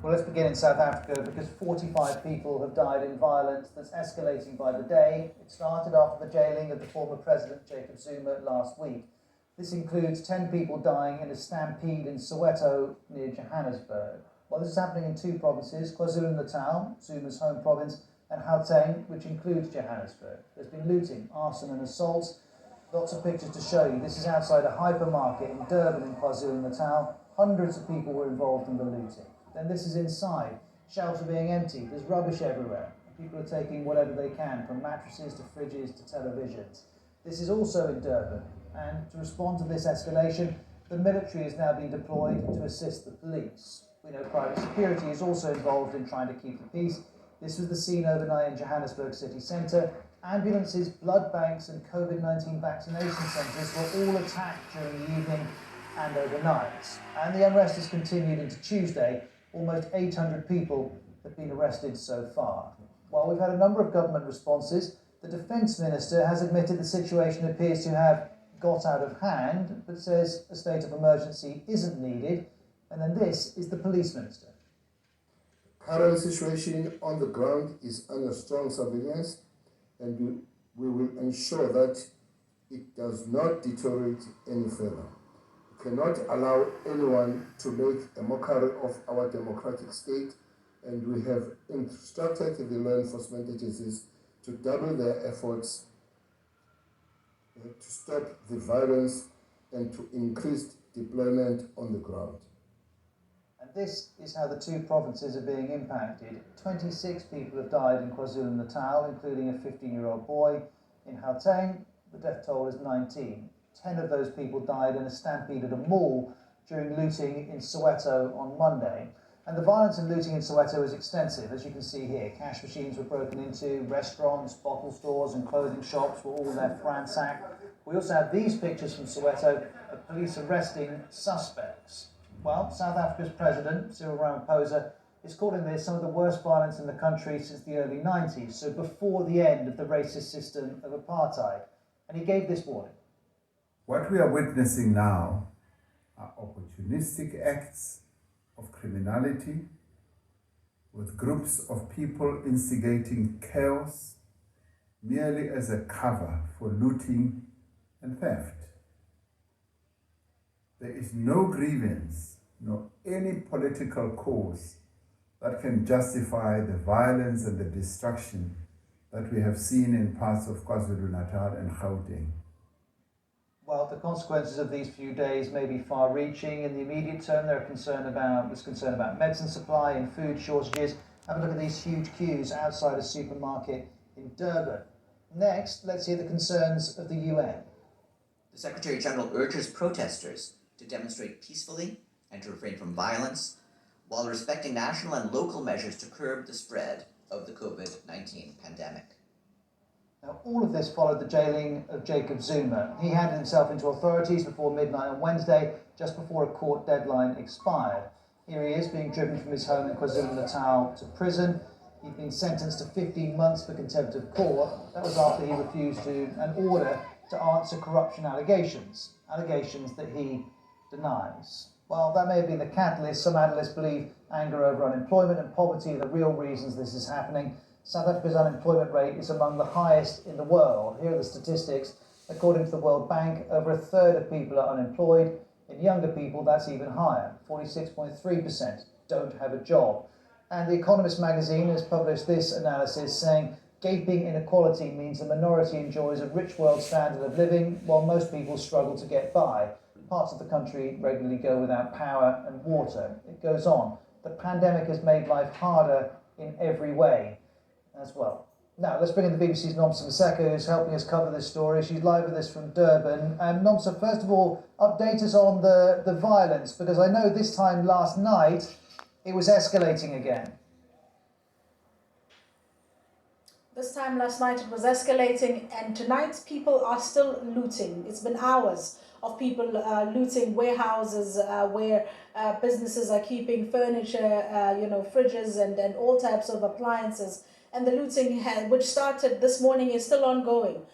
Well, let's begin in South Africa because 45 people have died in violence that's escalating by the day. It started after the jailing of the former president Jacob Zuma last week. This includes 10 people dying in a stampede in Soweto near Johannesburg. Well, this is happening in two provinces, KwaZulu-Natal, Zuma's home province, and Gauteng, which includes Johannesburg. There's been looting, arson and assaults. Lots of pictures to show you. This is outside a hypermarket in Durban in KwaZulu-Natal. Hundreds of people were involved in the looting. Then this is inside. Shelves are being emptied. There's rubbish everywhere. People are taking whatever they can, from mattresses to fridges to televisions. This is also in Durban. And to respond to this escalation, the military is now being deployed to assist the police. We know private security is also involved in trying to keep the peace. This was the scene overnight in Johannesburg city centre. Ambulances, blood banks and COVID-19 vaccination centres were all attacked during the evening and overnight. And the unrest has continued into Tuesday. Almost 800 people have been arrested so far. While we've had a number of government responses, the Defence Minister has admitted the situation appears to have got out of hand, but says a state of emergency isn't needed. And then this is the Police Minister. Current situation on the ground is under strong surveillance, and we will ensure that it does not deteriorate any further. We cannot allow anyone to make a mockery of our democratic state, and we have instructed the law enforcement agencies to double their efforts to stop the violence and to increase deployment on the ground. And this is how the two provinces are being impacted. 26 people have died in KwaZulu-Natal, including a 15-year-old boy. In Gauteng, the death toll is 19. 10 of those people died in a stampede at a mall during looting in Soweto on Monday. And the violence and looting in Soweto is extensive, as you can see here. Cash machines were broken into, restaurants, bottle stores and clothing shops were all left ransacked. We also have these pictures from Soweto of police arresting suspects. Well, South Africa's president, Cyril Ramaphosa, is calling this some of the worst violence in the country since the early 90s, so before the end of the racist system of apartheid. And he gave this warning. What we are witnessing now are opportunistic acts of criminality, with groups of people instigating chaos merely as a cover for looting and theft. There is no grievance nor any political cause that can justify the violence and the destruction that we have seen in parts of KwaZulu-Natal and Gauteng. Well, the consequences of these few days may be far-reaching. In the immediate term, there's concern about medicine supply and food shortages. Have a look at these huge queues outside a supermarket in Durban. Next, let's hear the concerns of the UN. The Secretary General urges protesters to demonstrate peacefully and to refrain from violence, while respecting national and local measures to curb the spread of the COVID-19 pandemic. Now, all of this followed the jailing of Jacob Zuma. He handed himself into authorities before midnight on Wednesday, just before a court deadline expired. Here he is, being driven from his home in KwaZulu-Natal to prison. He'd been sentenced to 15 months for contempt of court. That was after he refused an order to answer corruption allegations that he denies. Well, that may have been the catalyst. Some analysts believe anger over unemployment and poverty are the real reasons this is happening. South Africa's unemployment rate is among the highest in the world. Here are the statistics. According to the World Bank, over a third of people are unemployed. In younger people, that's even higher. 46.3% don't have a job. And The Economist magazine has published this analysis saying gaping inequality means the minority enjoys a rich world standard of living while most people struggle to get by. Parts of the country regularly go without power and water. It goes on. The pandemic has made life harder in every way as well. Now, let's bring in the BBC's Nomsa Maseko, who's helping us cover this story. She's live with us from Durban. Nomsa, first of all, update us on the violence, because I know this time last night it was escalating again. This time last night it was escalating, and tonight people are still looting. It's been hours of people looting warehouses where businesses are keeping furniture, fridges and all types of appliances. And the looting, which started this morning, is still ongoing.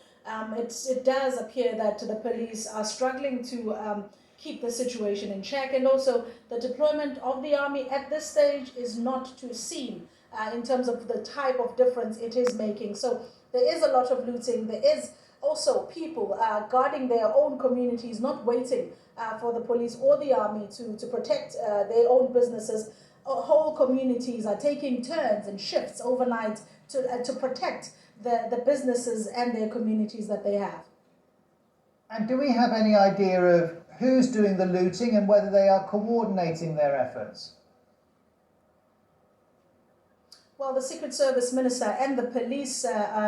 It does appear that the police are struggling to keep the situation in check. And also the deployment of the army at this stage is not too seen in terms of the type of difference it is making. So there is a lot of looting. There is also people guarding their own communities, not waiting for the police or the army to protect their own businesses. Whole communities are taking turns and shifts overnight to protect the businesses and their communities that they have. And do we have any idea of who's doing the looting and whether they are coordinating their efforts? Well, the Secret Service Minister and the Police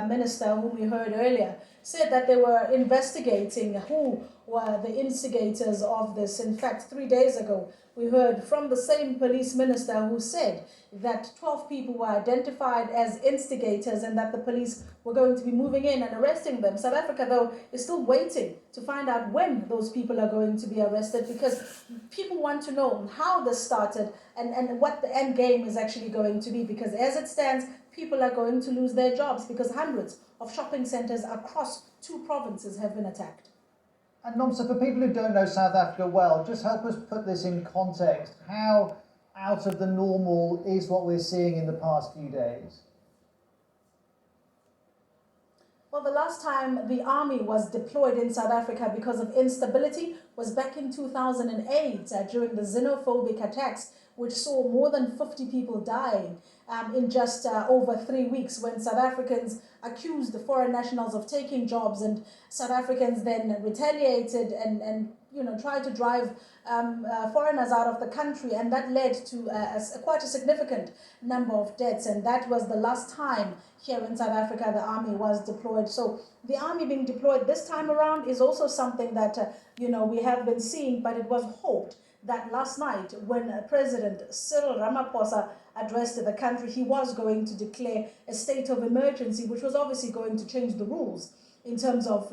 Minister, whom we heard earlier, said that they were investigating who were the instigators of this. In fact, 3 days ago, we heard from the same police minister who said that 12 people were identified as instigators and that the police were going to be moving in and arresting them. South Africa, though, is still waiting to find out when those people are going to be arrested, because people want to know how this started and what the end game is actually going to be, because as it stands, people are going to lose their jobs because hundreds of shopping centres across 2 provinces have been attacked. And Nomsa, for people who don't know South Africa well, just help us put this in context. How out of the normal is what we're seeing in the past few days? Well, the last time the army was deployed in South Africa because of instability was back in 2008 during the xenophobic attacks, which saw more than 50 people dying in just over 3 weeks, when South Africans accused the foreign nationals of taking jobs, and South Africans then retaliated and tried to drive foreigners out of the country, and that led to quite a significant number of deaths. And that was the last time here in South Africa the army was deployed. So the army being deployed this time around is also something that we have been seeing, but it was hoped that last night, when President Cyril Ramaphosa addressed the country, he was going to declare a state of emergency, which was obviously going to change the rules in terms of,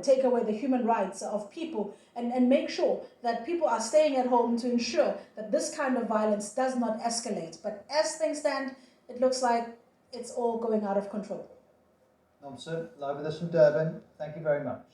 take away the human rights of people and make sure that people are staying at home to ensure that this kind of violence does not escalate. But as things stand, it looks like it's all going out of control. Nomsa, live with us from Durban. Thank you very much.